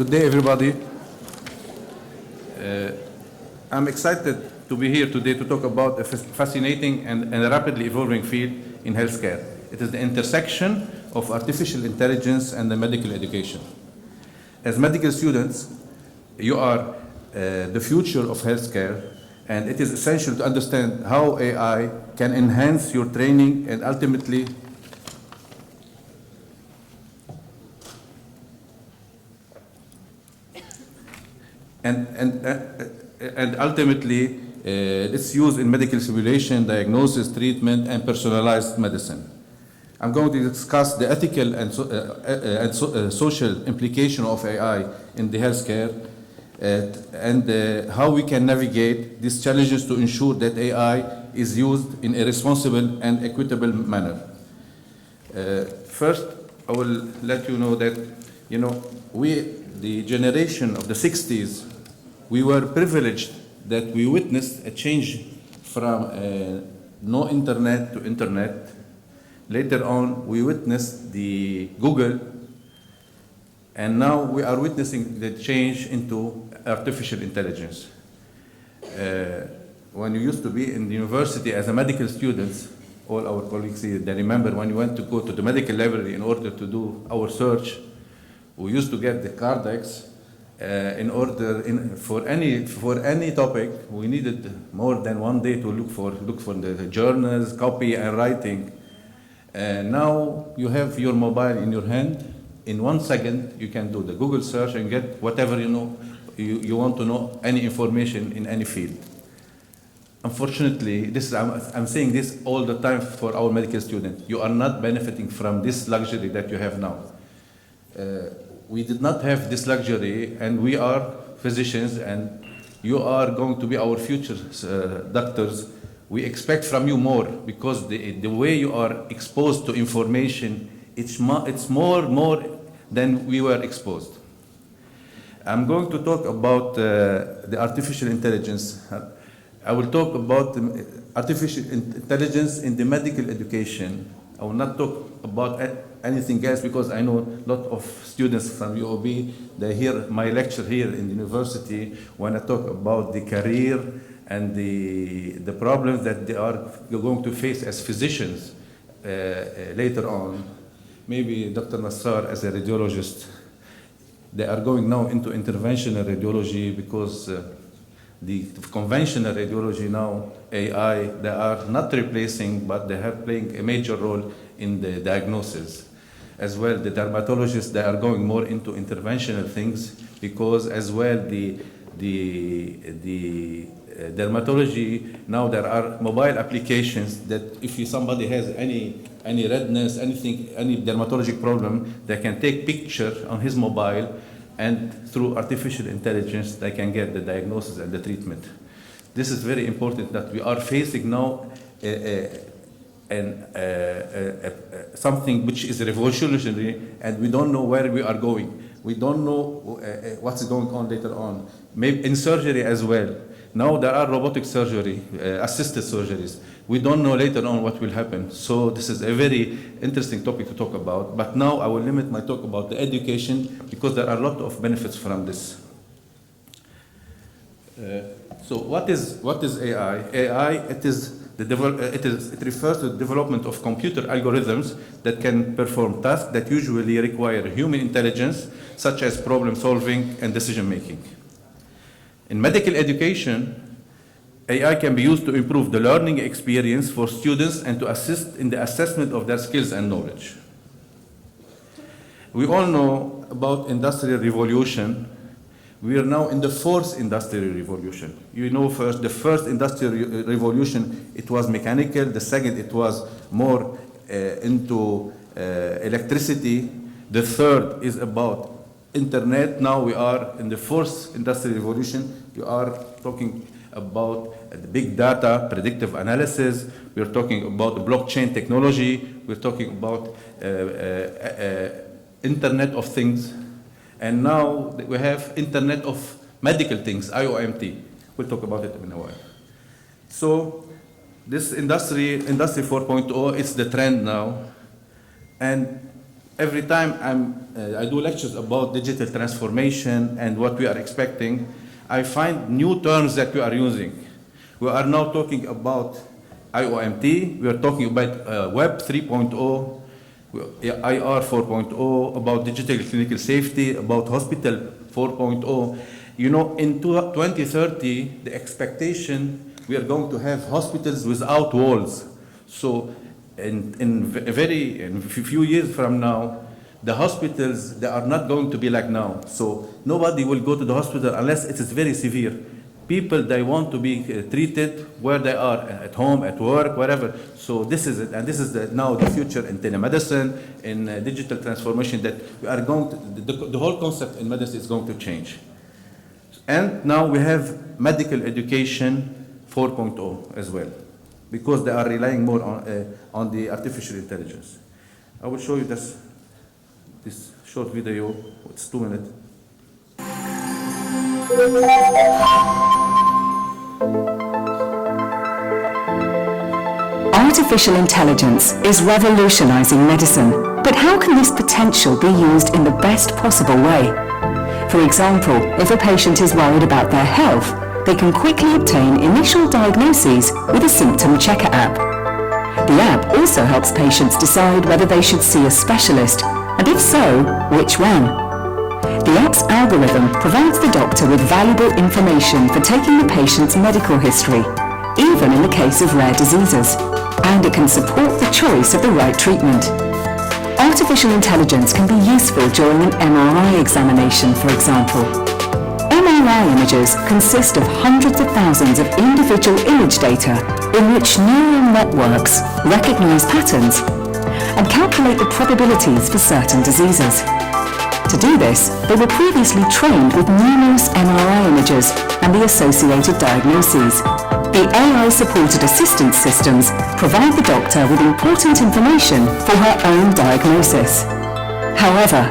Good day, everybody. I'm excited to be here today to talk about a fascinating and rapidly evolving field in healthcare. It is the intersection of artificial intelligence and the medical education. As medical students, you are the future of healthcare, and it is essential to understand how AI can enhance your training and ultimately its use in medical simulation, diagnosis, treatment, and personalized medicine. I'm going to discuss the ethical and social implication of AI in the healthcare and how we can navigate these challenges to ensure that AI is used in a responsible and equitable manner. First, I will let you know that, the generation of the 60s, we were privileged that we witnessed a change from no internet to internet. Later on, we witnessed the Google, and now we are witnessing the change into artificial intelligence. When you used to be in the university as a medical student, all our colleagues here, they remember when you went to go to the medical library in order to do our search, we used to get the Cardex. For any topic, we needed more than one day to look for the journals, copy, and writing. Now you have your mobile in your hand. In 1 second, you can do the Google search and get whatever you want to know, any information in any field. Unfortunately, I'm saying this all the time for our medical students. You are not benefiting from this luxury that you have now. We did not have this luxury, and we are physicians, and you are going to be our future doctors. We expect from you more because the way you are exposed to information, it's more than we were exposed. I'm going to talk about the artificial intelligence. I will talk about artificial intelligence in the medical education. I will not talk about anything else because I know a lot of students from UOB, they hear my lecture here in the university when I talk about the career and the problems that they are going to face as physicians later on. Maybe Dr. Nassar, as a radiologist, they are going now into interventional radiology because the conventional radiology now, AI, they are not replacing, but they are playing a major role in the diagnosis. As well, the dermatologists, they are going more into interventional things because as well the dermatology, now there are mobile applications that if somebody has any redness, anything, any dermatologic problem, they can take picture on his mobile, and through artificial intelligence, they can get the diagnosis and the treatment. This is very important that we are facing now something which is revolutionary, and we don't know where we are going. We don't know what's going on later on. Maybe in surgery as well. Now there are robotic surgery, assisted surgeries. We don't know later on what will happen. So this is a very interesting topic to talk about. But now I will limit my talk about the education because there are a lot of benefits from this. So what is AI? AI, it refers to the development of computer algorithms that can perform tasks that usually require human intelligence, such as problem solving and decision making. In medical education, AI can be used to improve the learning experience for students and to assist in the assessment of their skills and knowledge. We all know about industrial revolution. We are now in the fourth industrial revolution. First, the first industrial revolution, it was mechanical. The second, it was more into electricity. The third is about internet. Now we are in the fourth industrial revolution. We are talking about the big data, predictive analysis. We're talking about the blockchain technology. We're talking about Internet of Things. And now we have Internet of Medical Things, IOMT. We'll talk about it in a while. So this Industry 4.0, it's the trend now. And every time I do lectures about digital transformation and what we are expecting, I find new terms that we are using. We are now talking about IOMT, we are talking about Web 3.0, IR 4.0, about digital clinical safety, about hospital 4.0. You know, in 2030, the expectation, we are going to have hospitals without walls. So in a few years from now, the hospitals, they are not going to be like now. So nobody will go to the hospital unless it is very severe. People, they want to be treated where they are, at home, at work, wherever. So this is it, and this is now the future in telemedicine, in digital transformation, that we are going to, the whole concept in medicine is going to change. And now we have medical education 4.0 as well, because they are relying more on the artificial intelligence. I will show you this short video. It's 2 minutes. Artificial intelligence is revolutionizing medicine, but how can this potential be used in the best possible way? For example, if a patient is worried about their health, they can quickly obtain initial diagnoses with a symptom checker app. The app also helps patients decide whether they should see a specialist, and if so, which one. The app's algorithm provides the doctor with valuable information for taking the patient's medical history, even in the case of rare diseases, and it can support the choice of the right treatment. Artificial intelligence can be useful during an MRI examination, for example. MRI images consist of hundreds of thousands of individual image data in which neural networks recognize patterns and calculate the probabilities for certain diseases. To do this, they were previously trained with numerous MRI images and the associated diagnoses. The AI-supported assistance systems provide the doctor with important information for her own diagnosis. However,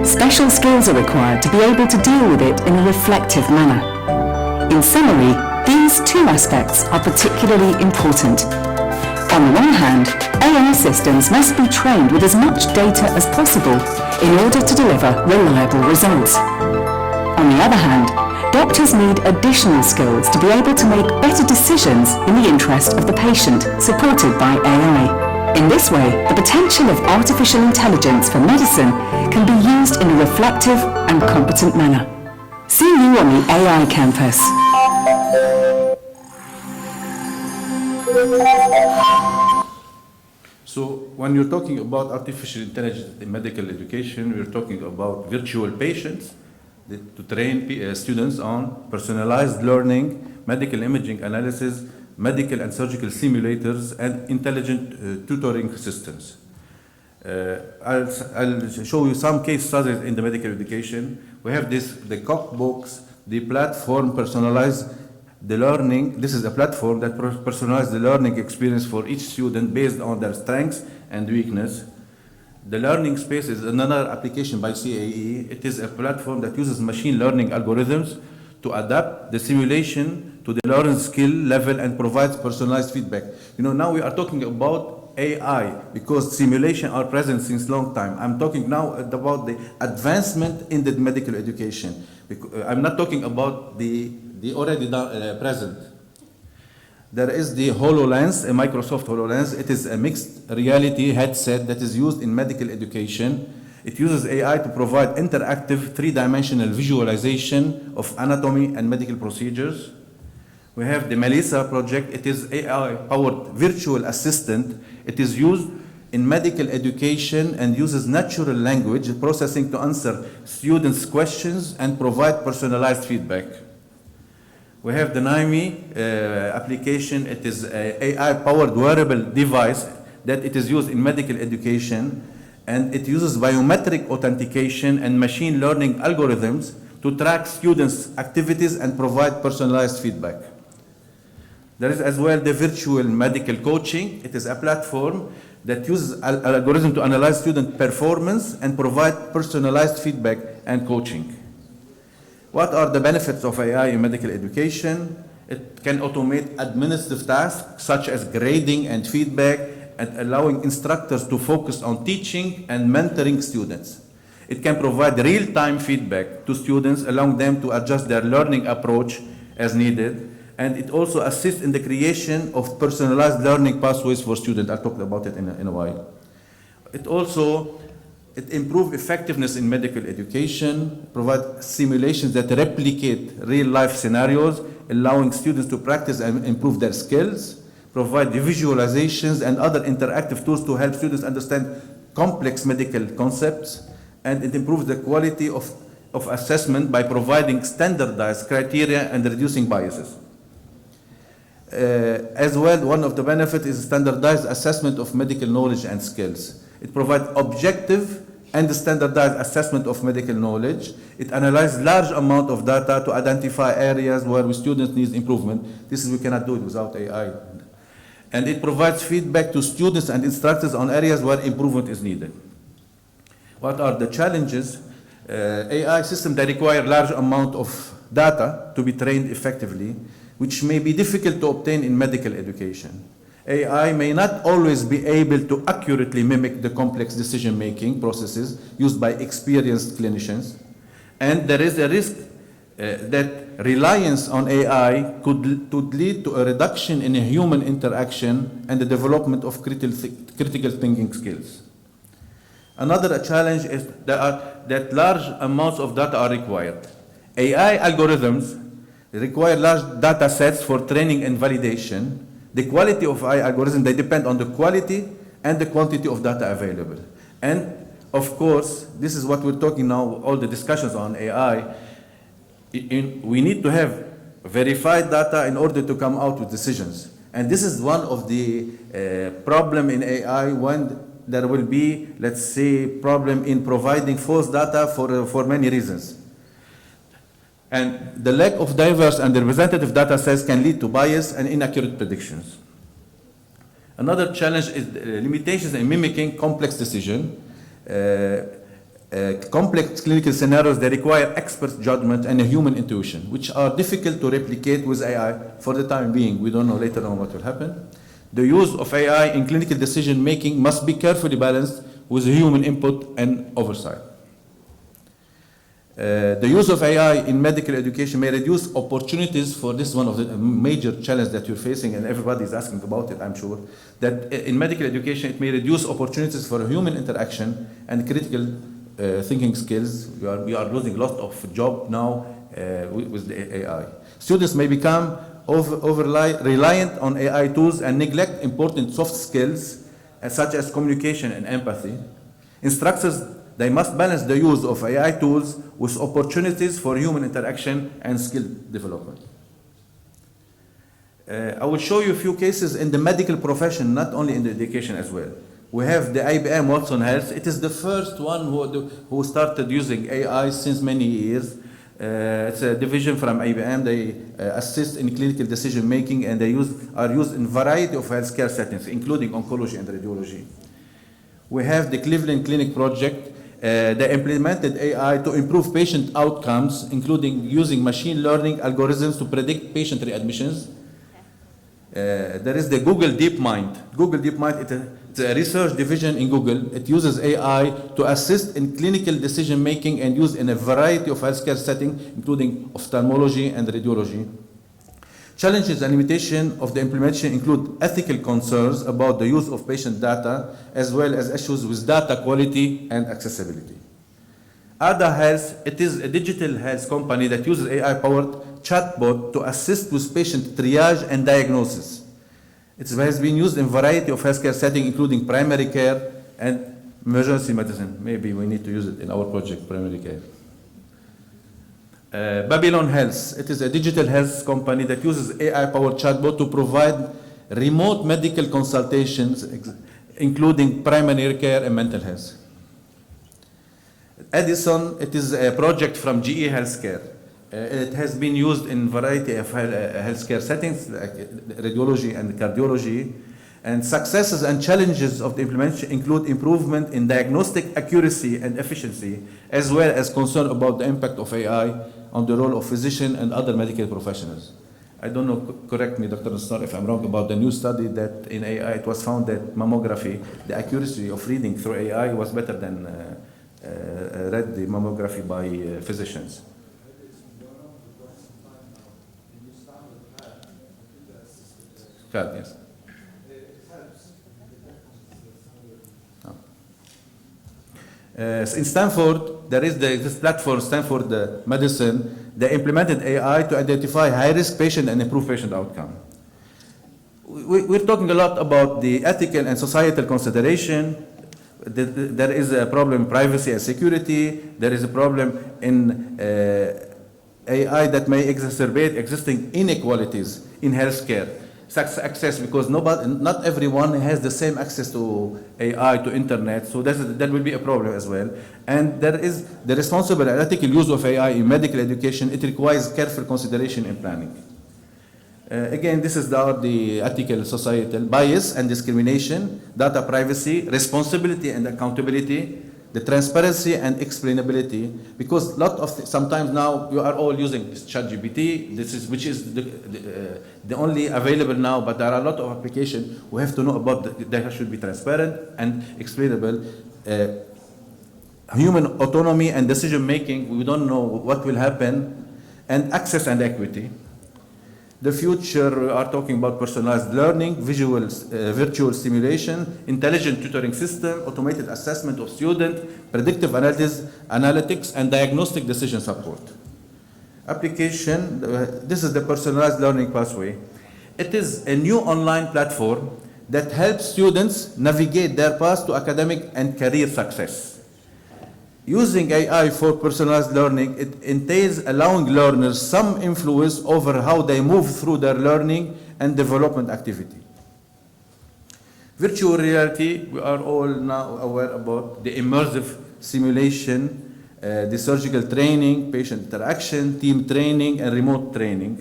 special skills are required to be able to deal with it in a reflective manner. In summary, these two aspects are particularly important. On the one hand, AI systems must be trained with as much data as possible in order to deliver reliable results. On the other hand, doctors need additional skills to be able to make better decisions in the interest of the patient, supported by AI. In this way, the potential of artificial intelligence for medicine can be used in a reflective and competent manner. See you on the AI campus. So when you're talking about artificial intelligence in medical education, we're talking about virtual patients to train students on personalized learning, medical imaging analysis, medical and surgical simulators, and intelligent tutoring systems. I'll show you some case studies in the medical education. We have the Cockbooks, the platform personalized the learning. This is a platform that personalizes the learning experience for each student based on their strengths and weakness. The learning space is another application by CAE. It is a platform that uses machine learning algorithms to adapt the simulation to the learning skill level and provides personalized feedback. You know, now we are talking about AI because simulation are present since long time. I'm talking now about the advancement in the medical education. I'm not talking about the already present. There is the HoloLens, a Microsoft HoloLens. It is a mixed reality headset that is used in medical education. It uses AI to provide interactive three-dimensional visualization of anatomy and medical procedures. We have the Melissa project. It is AI-powered virtual assistant. It is used in medical education and uses natural language processing to answer students' questions and provide personalized feedback. We have the NIME application. It is an AI-powered wearable device that it is used in medical education, and it uses biometric authentication and machine learning algorithms to track students' activities and provide personalized feedback. There is as well the virtual medical coaching. It is a platform that uses algorithm to analyze student performance and provide personalized feedback and coaching. What are the benefits of AI in medical education? It can automate administrative tasks such as grading and feedback, and allowing instructors to focus on teaching and mentoring students. It can provide real-time feedback to students, allowing them to adjust their learning approach as needed, and it also assists in the creation of personalized learning pathways for students. I'll talk about it in a while. It improves effectiveness in medical education, provides simulations that replicate real-life scenarios, allowing students to practice and improve their skills, provide visualizations and other interactive tools to help students understand complex medical concepts, and it improves the quality of assessment by providing standardized criteria and reducing biases. As well, one of the benefits is standardized assessment of medical knowledge and skills. It provides objective and standardized assessment of medical knowledge. It analyzes large amount of data to identify areas where students need improvement. We cannot do it without AI. And it provides feedback to students and instructors on areas where improvement is needed. What are the challenges? AI systems that require large amount of data to be trained effectively, which may be difficult to obtain in medical education. AI may not always be able to accurately mimic the complex decision-making processes used by experienced clinicians, and there is a risk that reliance on AI could lead to a reduction in human interaction and the development of critical thinking skills. Another challenge is that large amounts of data are required. AI algorithms require large data sets for training and validation. The quality of AI algorithms, they depend on the quality and the quantity of data available. And of course, this is what we're talking now, all the discussions on AI. We need to have verified data in order to come out with decisions. And this is one of the problem in AI when there will be, let's say, problem in providing false data for many reasons. And the lack of diverse and representative data sets can lead to bias and inaccurate predictions. Another challenge is limitations in mimicking complex decisions. Complex clinical scenarios that require expert judgment and a human intuition, which are difficult to replicate with AI for the time being. We don't know later on what will happen. The use of AI in clinical decision-making must be carefully balanced with human input and oversight. The use of AI in medical education may reduce opportunities for this one of the major challenges that you're facing, and everybody is asking about it, I'm sure, that in medical education it may reduce opportunities for human interaction and critical thinking skills. We are losing a lot of jobs now with the AI. Students may become reliant on AI tools and neglect important soft skills such as communication and empathy. Instructors, they must balance the use of AI tools with opportunities for human interaction and skill development. I will show you a few cases in the medical profession, not only in the education as well. We have the IBM Watson Health. It is the first one who started using AI since many years. It's a division from IBM. They assist in clinical decision making, and they are used in a variety of healthcare settings, including oncology and radiology. We have the Cleveland Clinic project. They implemented AI to improve patient outcomes, including using machine learning algorithms to predict patient readmissions. There is the Google DeepMind. Google DeepMind, it's a research division in Google. It uses AI to assist in clinical decision making and used in a variety of healthcare settings, including ophthalmology and radiology. Challenges and limitations of the implementation include ethical concerns about the use of patient data, as well as issues with data quality and accessibility. Ada Health, it is a digital health company that uses AI-powered chatbot to assist with patient triage and diagnosis. It has been used in a variety of healthcare settings, including primary care and emergency medicine. Maybe we need to use it in our project, primary care. Babylon Health, it is a digital health company that uses AI-powered chatbot to provide remote medical consultations, including primary care and mental health. Edison, it is a project from GE Healthcare. It has been used in a variety of healthcare settings, like radiology and cardiology. And successes and challenges of the implementation include improvement in diagnostic accuracy and efficiency, as well as concern about the impact of AI on the role of physicians and other medical professionals. I don't know, correct me, Dr. Nassar, if I'm wrong, about the new study that in AI it was found that mammography, the accuracy of reading through AI was better than read the mammography by physicians. Yes. In Stanford, there is this platform, Stanford Medicine. They implemented AI to identify high-risk patient and improve patient outcome. We're talking a lot about the ethical and societal consideration. There is a problem in privacy and security. There is a problem in AI that may exacerbate existing inequalities in healthcare. Access, because not everyone has the same access to AI, to internet, so that will be a problem as well. And there is the responsible and ethical use of AI in medical education. It requires careful consideration and planning. Again, this is the ethical, societal, bias and discrimination, data privacy, responsibility and accountability, the transparency and explainability, because sometimes now you are all using ChatGPT, which is the only available now, but there are a lot of applications. We have to know about the data should be transparent and explainable. Human autonomy and decision making, we don't know what will happen, and access and equity. The future, we are talking about personalized learning, virtual simulation, intelligent tutoring system, automated assessment of students, predictive analytics, and diagnostic decision support. Application, this is the personalized learning pathway. It is a new online platform that helps students navigate their path to academic and career success. Using AI for personalized learning, it entails allowing learners some influence over how they move through their learning and development activity. Virtual reality, we are all now aware about the immersive simulation, the surgical training, patient interaction, team training, and remote training.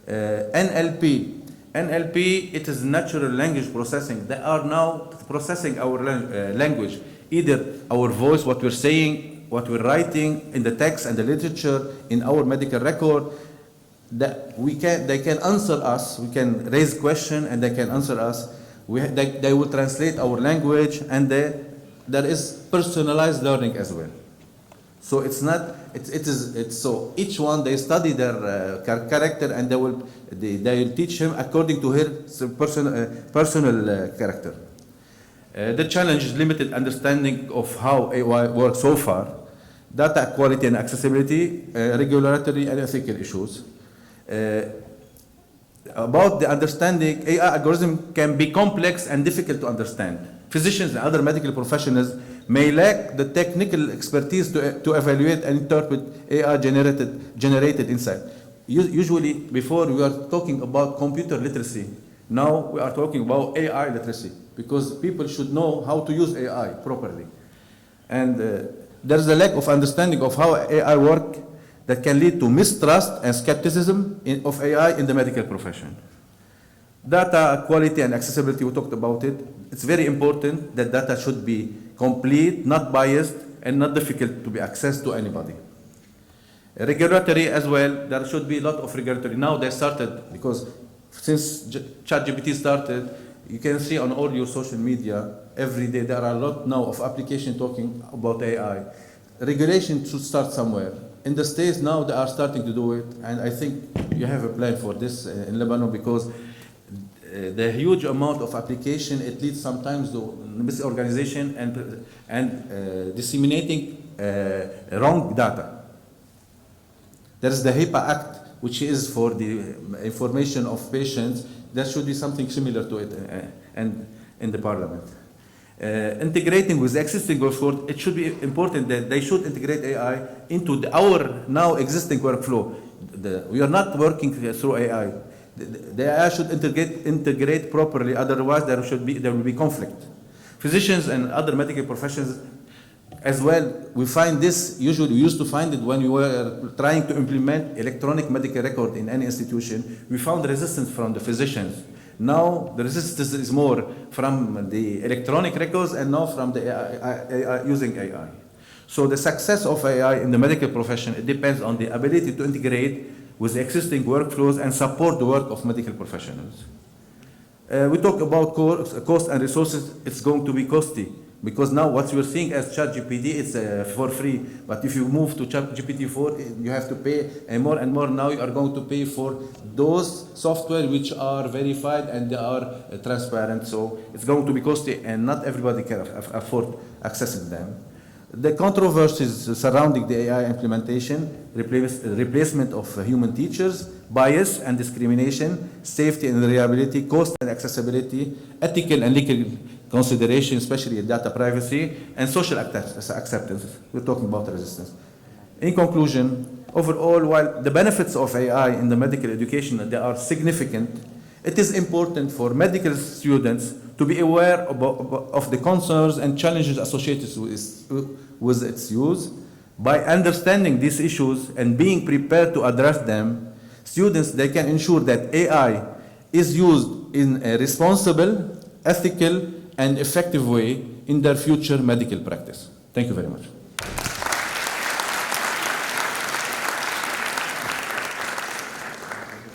NLP, it is natural language processing. They are now processing our language, either our voice, what we're saying, what we're writing in the text and the literature, in our medical record. That they can answer us. We can raise questions and they can answer us. They will translate our language, and there is personalized learning as well. So it's not. It's so each one they study their character, and they will teach him according to his personal character. The challenge is limited understanding of how AI works so far, data quality and accessibility, regulatory and ethical issues. About the understanding, AI algorithm can be complex and difficult to understand. Physicians and other medical professionals may lack the technical expertise to evaluate and interpret AI generated insight. Usually, before we are talking about computer literacy, now we are talking about AI literacy, because people should know how to use AI properly. And there's a lack of understanding of how AI works that can lead to mistrust and skepticism of AI in the medical profession. Data quality and accessibility, we talked about it. It's very important that data should be complete, not biased, and not difficult to be accessed to anybody. Regulatory as well, there should be a lot of regulatory. Now they started, because since ChatGPT started, you can see on all your social media, every day there are a lot now of applications talking about AI. Regulation should start somewhere. In the States now they are starting to do it, and I think you have a plan for this in Lebanon, because the huge amount of application, it leads sometimes to misorganization and disseminating wrong data. There is the HIPAA Act, which is for the information of patients. There should be something similar to it and in the parliament. Integrating with the existing workforce, it should be important that they should integrate AI into our now existing workflow. We are not working through AI. The AI should integrate properly, otherwise there will be conflict. Physicians and other medical professions as well, we find this, usually we used to find it when we were trying to implement electronic medical record in any institution. We found resistance from the physicians. Now the resistance is more from the electronic records and now from the AI using AI. So the success of AI in the medical profession, it depends on the ability to integrate with existing workflows and support the work of medical professionals. We talk about cost and resources. It's going to be costly because now what you're seeing as ChatGPT, it's for free. But if you move to ChatGPT-4, you have to pay, and more now you are going to pay for those software which are verified and they are transparent. So it's going to be costly, and not everybody can afford accessing them. The controversies surrounding the AI implementation, replacement of human teachers, bias and discrimination, safety and reliability, cost and accessibility, ethical and legal consideration, especially data privacy, and social acceptance. We're talking about resistance. In conclusion, overall, while the benefits of AI in the medical education, they are significant, it is important for medical students to be aware of the concerns and challenges associated with its use. By understanding these issues and being prepared to address them, students, they can ensure that AI is used in a responsible, ethical, and effective way in their future medical practice. Thank you very much.